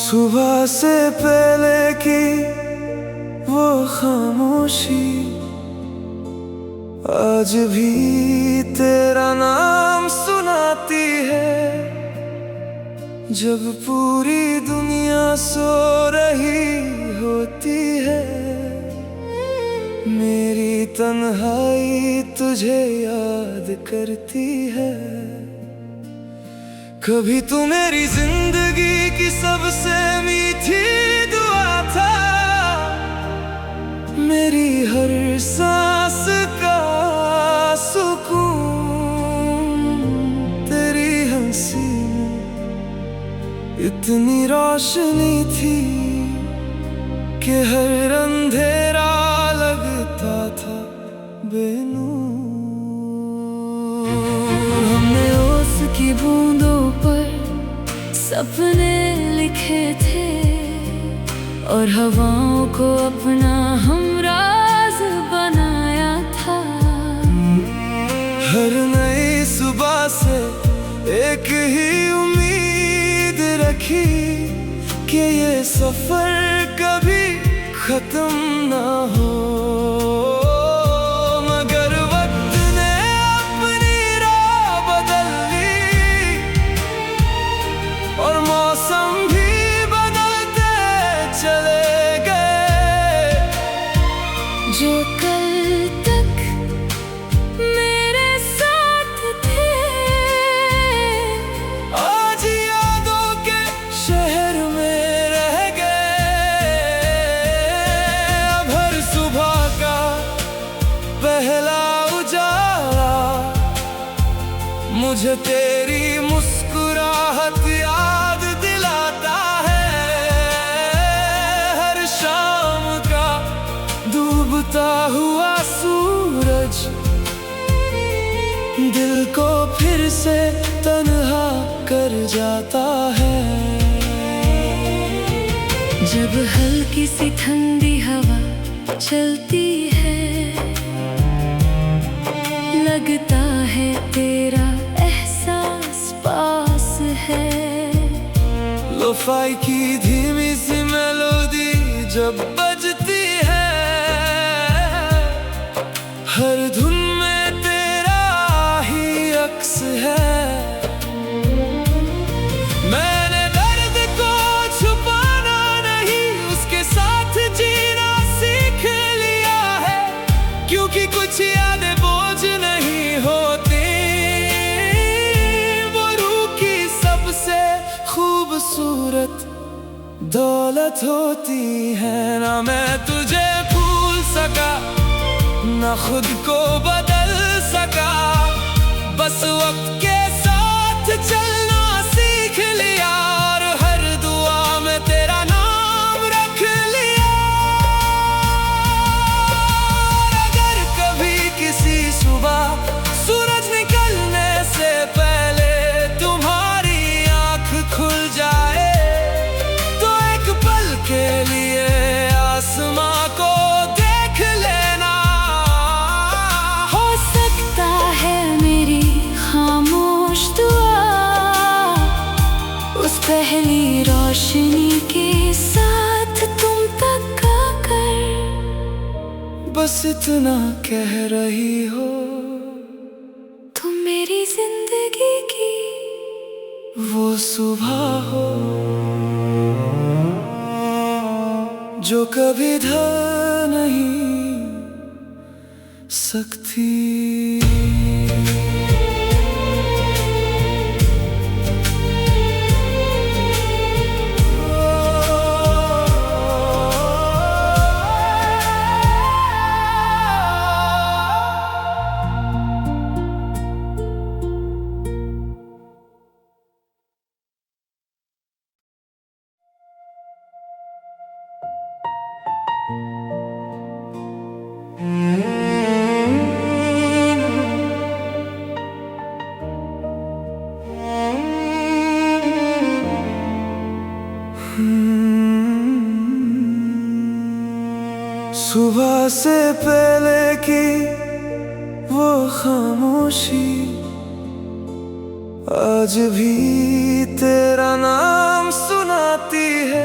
सुबह से पहले की वो खामोशी आज भी तेरा नाम सुनाती है। जब पूरी दुनिया सो रही होती है, मेरी तन्हाई तुझे याद करती है। कभी तू मेरी जिंदगी की सबसे मीठी दुआ था, मेरी हर सांस का सुकून। तेरी हंसी इतनी रोशनी थी कि हर अंधेरा लगता था बेनूर। हमने ओस की बूंदों पर सपने लिखे थे और हवाओं को अपना हमराज बनाया था। हर नई सुबह से एक ही उम्मीद रखी कि ये सफर कभी खत्म ना हो। मगर वक्त ने अपनी राह बदल ली और मौसम भी बदलते चले गए। जो कल तक मेरे साथ थे, आज यादों के शहर में रह गए। अब हर सुबह का पहला उजाला मुझे तेरी मुस्कुराहट याद दिलाता है। हर शाम का डूबता हुआ सूरज दिल को फिर से तन्हा कर जाता है। जब हल्की सी ठंडी हवा चलती है, लगता है तेरा एहसास पास है। लोफाई की धीमी सी मेलोडी जब बजती है, हर धुन में तेरा ही अक्स है। मैंने दर्द को छुपाना नहीं, उसके साथ जीना सीख लिया है। क्योंकि कुछ यादें बोझ नहीं होती, वो रूह की सबसे खूबसूरत दौलत होती है। ना मैं तुझे भूल सका, ना खुद को बदल सका, बस वक्त के साथ चलना सीख लिया और हर दुआ में तेरा नाम रख लिया। और अगर कभी किसी सुबह सूरज निकलने से पहले तुम्हारी आंख खुल जाए, तो एक पल के लिए आसमां को देख लेना। हो सकता है मेरी खामोश दुआ उस पहली रोशनी के साथ तुम तक आकर बस इतना कह रही हो, तुम मेरी जिंदगी की वो सुबह हो जो कभी ढल नहीं सकती। सुबह से पहले की वो खामोशी आज भी तेरा नाम सुनाती है।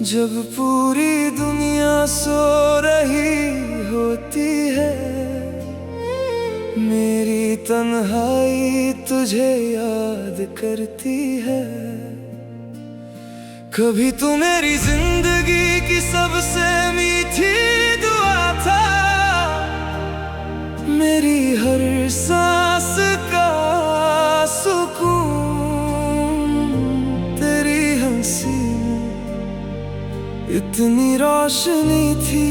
जब पूरी दुनिया सो रही होती है, मेरी तन्हाई तुझे याद करती है। कभी तू मेरी जिंदगी की सबसे मीठी दुआ था, मेरी हर सांस का सुकून। तेरी हंसी इतनी रोशनी थी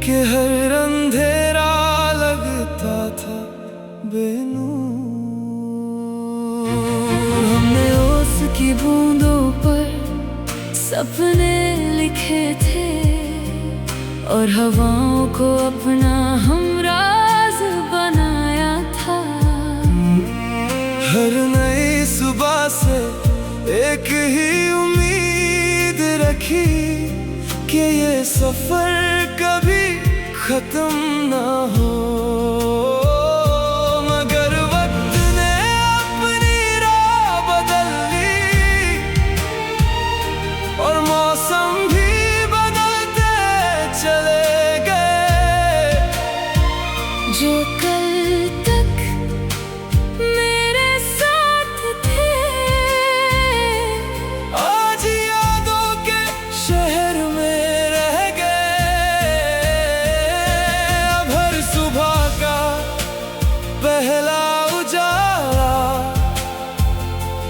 कि हर अंधेरा लगता था बेनूर। हमने ओस की बूंदों पर सपने लिखे थे और हवाओं को अपना हमराज बनाया था। हर नई सुबह से एक ही उम्मीद रखी कि ये सफर कभी खत्म ना हो। मगर वक्त ने अपनी राह बदल ली और मौसम भी बदलते चले गए। जो कल तक मेरे साथ थे, आज यादों के शहर में रह गए। अब हर सुबह का पहला उजाला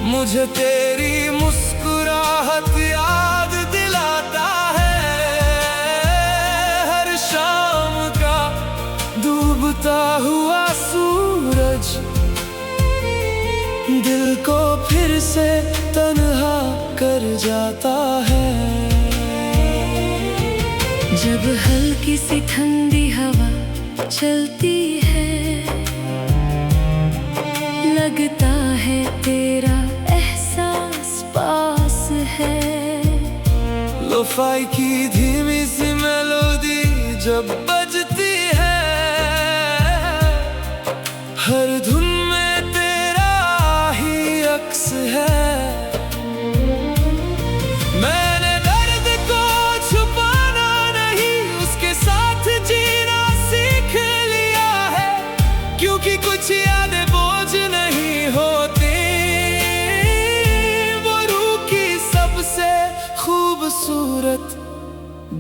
मुझे तेरी मुस्कुराहट याद दिलाता है। हर शाम का डूबता हुआ सूरज दिल को फिर से तन्हा कर जाता है। जब हल्की सी ठंडी हवा चलती है, लगता है तेरा एहसास पास है। लोफाई की धीमी सी मेलोडी जब बजती है, हर धुन में तेरा ही अक्स है। मैंने दर्द को छुपाना नहीं, उसके साथ जीना सीख लिया है। क्योंकि कुछ यादें बोझ नहीं होती, वो रूह की सबसे खूबसूरत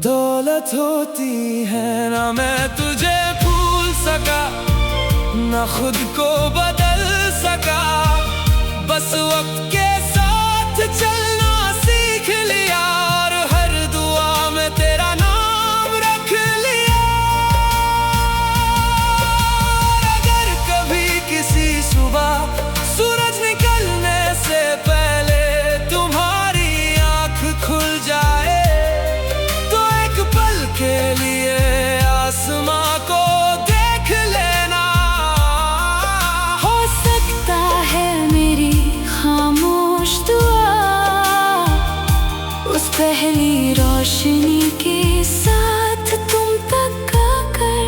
दौलत होती है। ना मैं तुझे भूल सका, ना खुद को बदल सका, बस वक्त के साथ चलना सीख लिया और हर दुआ में तेरा नाम रख लिया। और अगर कभी किसी सुबह सूरज निकलने से पहले तुम्हारी आंख खुल जाए, तो एक पल के लिए आसमां को देख लेना। हो सकता है मेरी खामोश दुआ उस पहली रोशनी के साथ तुम तक आकर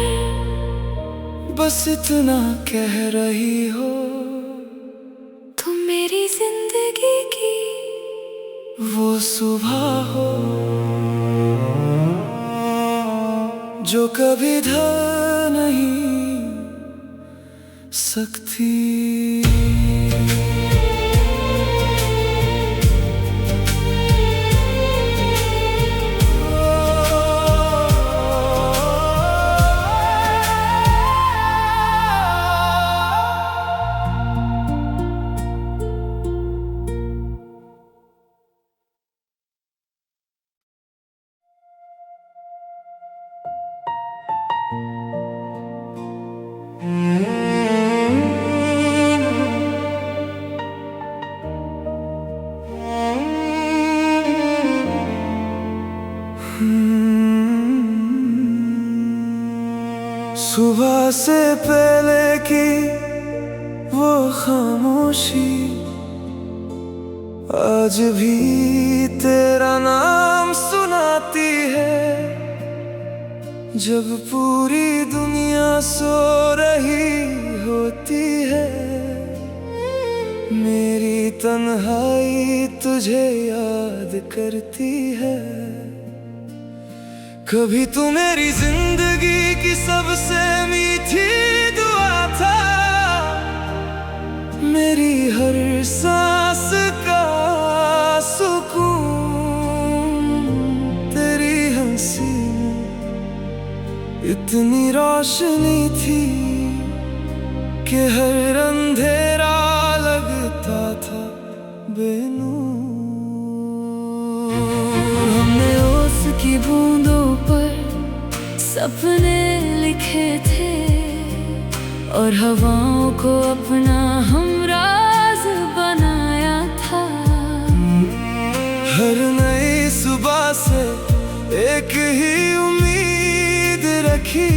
बस इतना कह रही हो, तुम मेरी जिंदगी की वो सुबह हो जो कभी ढल नहीं सकती। सुबह से पहले की वो खामोशी आज भी तेरा नाम सुनाती है। जब पूरी दुनिया सो रही होती है, मेरी तन्हाई तुझे याद करती है। कभी तू मेरी जिंदगी की सबसे मीठी दुआ था, मेरी हर सांस का सुकून। तेरी हंसी इतनी रोशनी थी कि हर अंधेरा लगता था बेनूर। हमने ओस की बूंदों पर सपने लिखे थे और हवाओं को अपना हमराज बनाया था। हर नई सुबह से एक ही उम्मीद रखी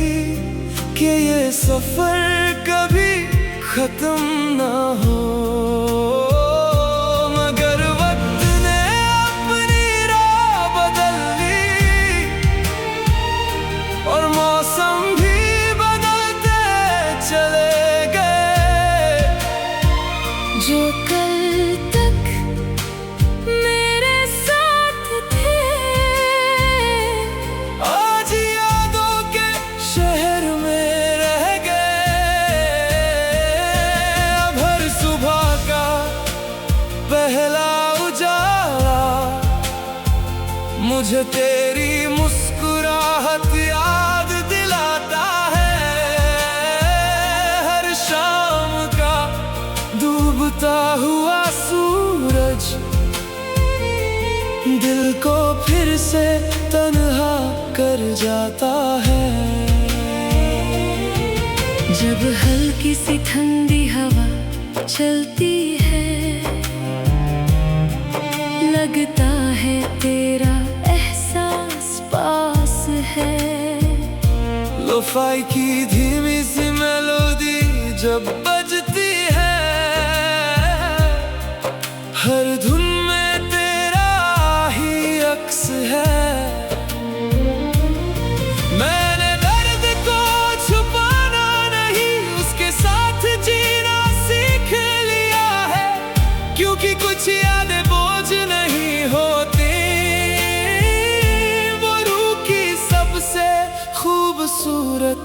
कि ये सफर कभी खत्म ना हो। मगर वक्त ने अपनी राह बदल ली और मौसम भी बदलते चले गए। जो कल तक मेरे साथ थे आज यादों के शहर में रह गए। अब हर सुबह का पहला उजाला मुझे तेरी मुस्कुराहट याद दिलाता है। हर शाम का डूबता हुआ सूरज दिल को फिर से तन्हा कर जाता है। जब हल्की सी ठंडी हवा चलती है, लगता है तेरा एहसास पास है। लोफाई की धीमी सी मेलोडी जब बजती है, हर धुन में तेरा ही अक्स है। मैंने दर्द को छुपाना नहीं, उसके साथ जीना सीख लिया है। क्योंकि कुछ यादें बोझ नहीं होती, वो रूह की सबसे खूबसूरत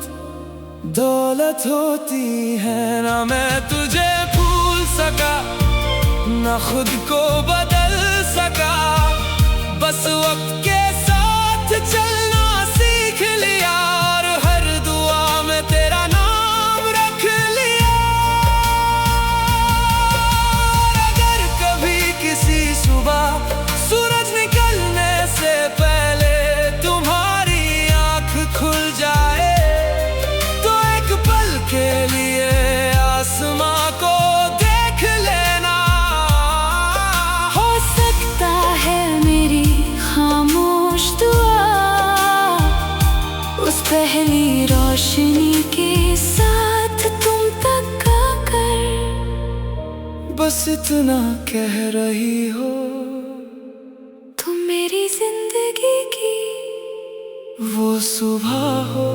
दौलत होती है। ना मैं तुझे भूल सका, ना खुद को बदल सका, बस वक्त के साथ चलना सीख लिया और हर दुआ में तेरा नाम रख लिया। और अगर कभी किसी सुबह सूरज निकलने से पहले तुम्हारी आंख खुल जाए, तो एक पल के लिए आसमां को देख लेना। हो सकता है मेरी खामोश दुआ उस पहली रोशनी के साथ तुम तक आकर बस इतना कह रही हो, तुम मेरी जिंदगी की वो सुबह हो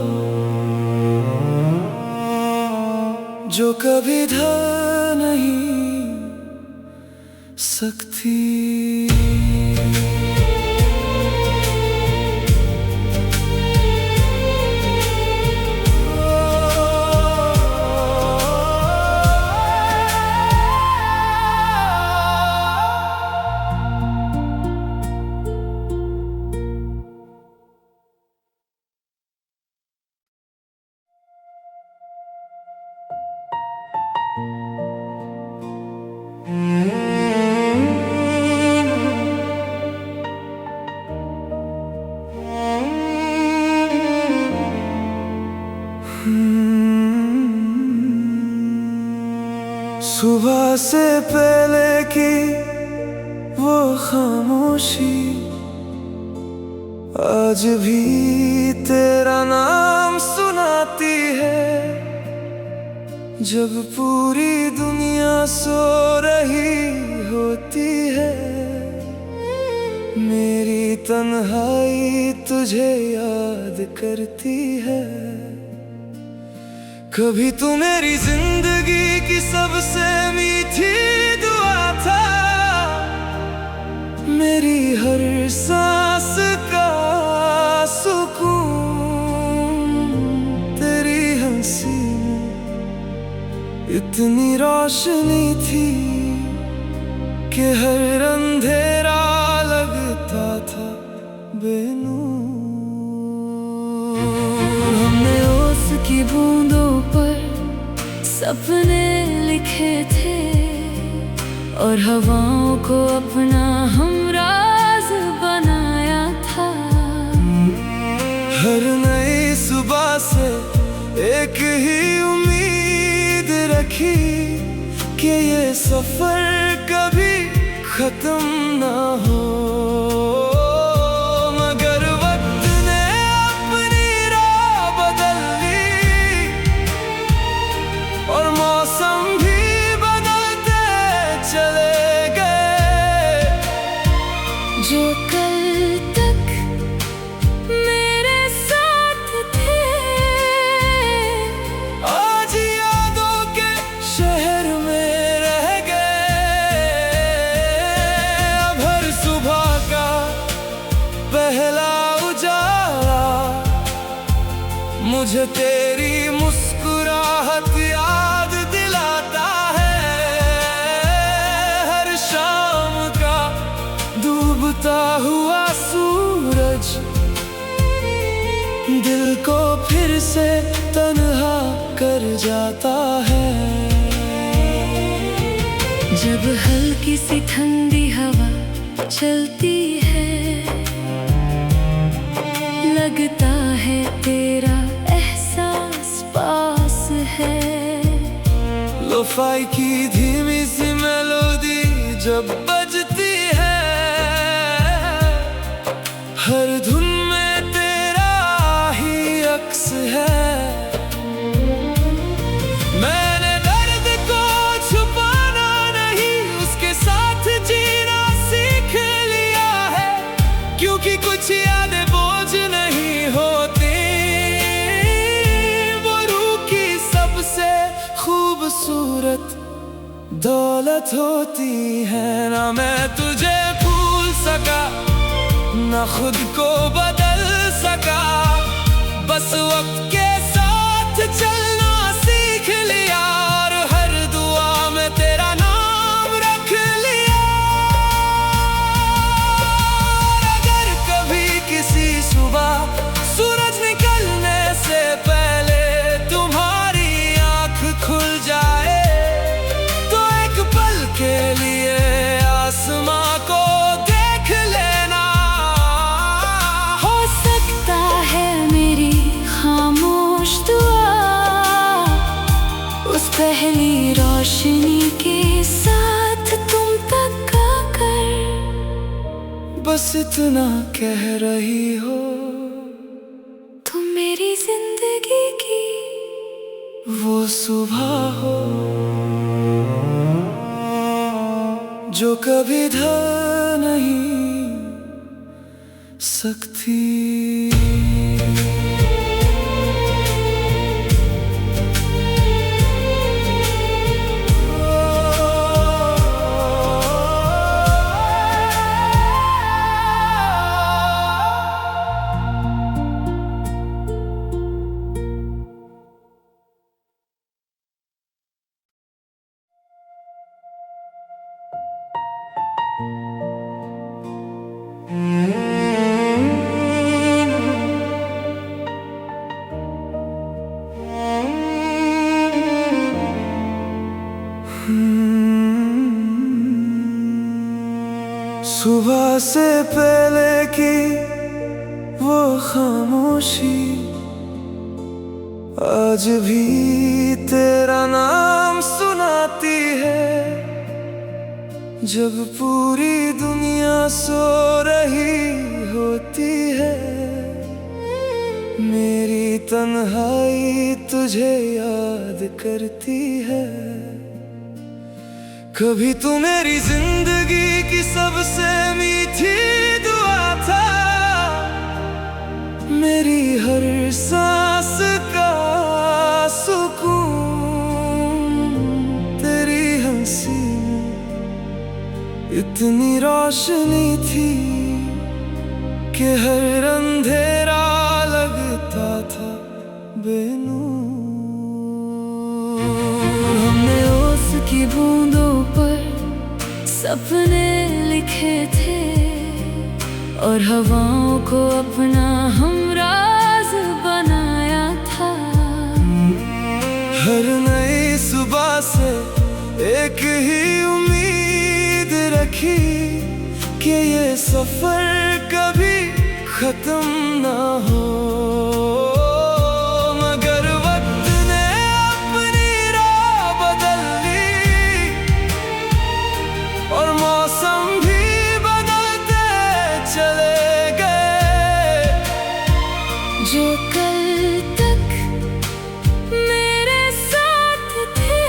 जो कभी ढल नहीं सकती। सुबह से पहले की वो खामोशी आज भी तेरा नाम सुनाती है। जब पूरी दुनिया सो रही होती है, मेरी तन्हाई तुझे याद करती है। कभी तू मेरी जिंदगी की सबसे मीठी दुआ था, इतनी रोशनी थी कि हर अंधेरा लगता था बेनूर। हमने ओस की बूंदों पर सपने लिखे थे और हवाओं को अपना हमराज बनाया था। हर नई सुबह से एक ही उम्मीद रखी कि ये सफर कभी खत्म ना हो। मगर वक्त ने अपनी राह बदल ली और मौसम भी बदलते चले गए। जो कल तक मेरे साथ थे आज यादों के शहर में रह गए। अब हर सुबह का पहला उजाला मुझे तेरी मुस्कुराहट याद दिलाता है। हर शाम का डूबता हुआ सूरज दिल को फिर से तन्हा कर जाता है। जब हल्की सी ठंडी हवा चलती है लगता है तेरा एहसास पास है। लोफाई की धीमी सी मेलोडी जब बजती है हर धुन में तेरा ही अक्स है। मैंने दर्द को छुपाना नहीं उसके साथ जीना सीख लिया है। क्योंकि कुछ यादें बोझ नहीं होती वो रूह की सबसे खूबसूरत दौलत होती है। ना मैं तुझे भूल सका ना खुद को बदल सका बस वक्त के साथ चलना सीख लिया और हर दुआ में तेरा नाम रख लिया। अगर कभी किसी सुबह सूरज निकलने से पहले तुम्हारी आंख खुल जाए तो एक पल के लिए आसमां को देख लेना। हो सकता है मेरी खामोश दुआ उस पहली रोशनी के साथ तुम तक आकर बस इतना कह रही हो तुम मेरी जिंदगी की वो सुबह हो जो कभी ढल नहीं सकती। सुबह से पहले की वो खामोशी आज भी तेरा नाम सुनाती है। जब पूरी दुनिया सो रही होती है मेरी तन्हाई तुझे याद करती है। कभी तू मेरी जिंदगी की सबसे मीठी दुआ था मेरी हर सांस का सुकून। तेरी हंसी इतनी रोशनी थी कि हर अंधेरा लगता था बेनूर। सपने लिखे थे और हवाओं को अपना हमराज बनाया था। हर नई सुबह से एक ही उम्मीद रखी कि ये सफर कभी खत्म ना हो। मगर वक्त ने अपनी राह बदल ली और मौसम भी बदलते चले गए। जो कल तक मेरे साथ थे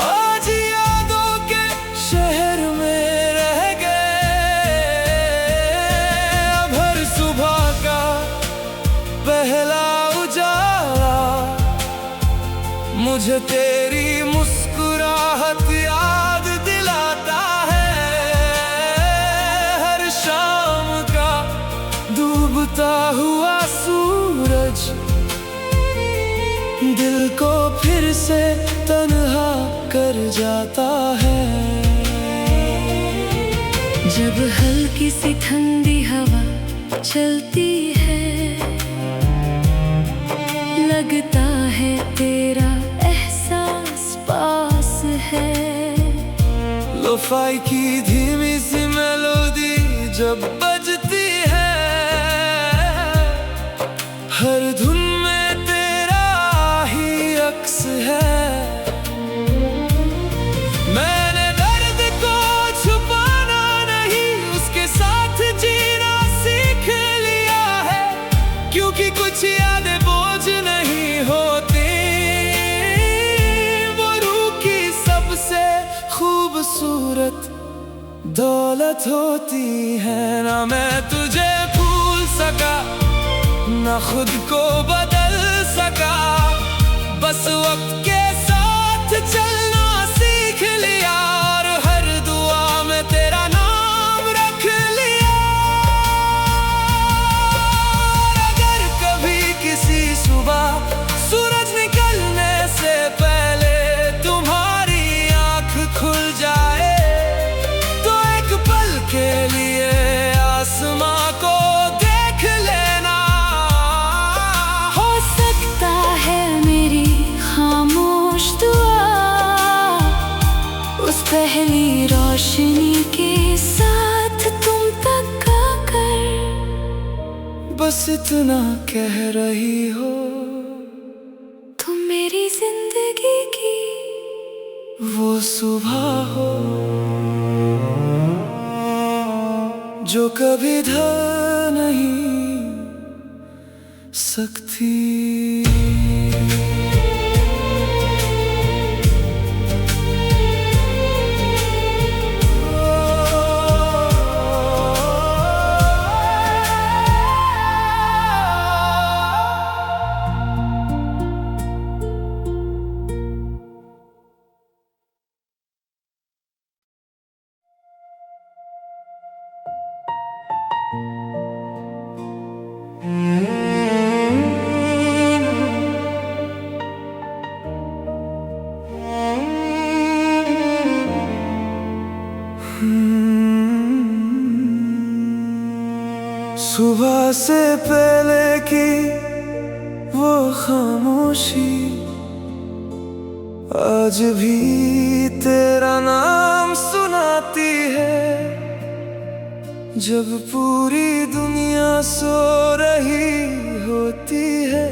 आज यादों के शहर में रह गए। अब हर सुबह का पहला उजाला मुझे तेरी मुस्कुराहट याद दिलाता है। हर शाम का डूबता हुआ सूरज दिल को फिर से तन्हा कर जाता है। जब हल्की सी ठंडी हवा चलती है लगता है तेरा एहसास पास है। लोफाई की धीमी सी मेलोडी जब बजती है हर धुन में तेरा ही अक्स है। मैंने दर्द को छुपाना नहीं उसके साथ जीना सीख लिया है। क्योंकि कुछ यादें बोझ नहीं होती वो रूह की सबसे खूबसूरत दौलत होती है। ना मैं तुझे भूल सका ना खुद को बदल सका बस वक्त के साथ चलना सीख लिया और हर दुआ में तेरा नाम रख लिया। और अगर कभी किसी सुबह सूरज निकलने से पहले तुम्हारी आँख खुल जाए तो एक पल के लिए आसमां को देख लेना। हो सकता है मेरी खामोश दुआ उस पहली रोशनी के साथ तुम तक आकर बस इतना कह रही हो तुम मेरी जिंदगी की वो सुबह हो जो कभी ढल नहीं सकती। सुबह से पहले की वो खामोशी आज भी तेरा नाम सुनाती है। जब पूरी दुनिया सो रही होती है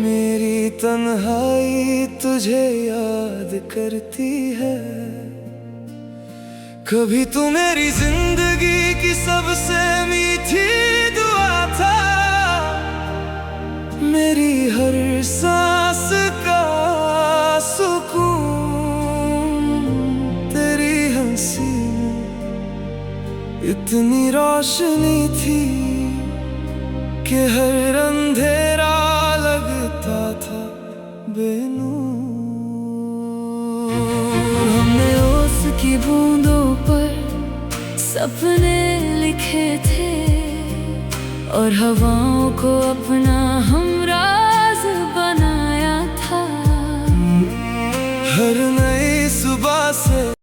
मेरी तन्हाई तुझे याद करती है। कभी तू मेरी जिंदगी की सबसे मीठी दुआ था मेरी हर सांस का सुकून। तेरी हंसी इतनी रोशनी थी कि हर अंधेरा लगता था बेनूर। हमने ओस की बूंदों पर सपने लिखे थे और हवाओं को अपना हमराज बनाया था। हर नई सुबह से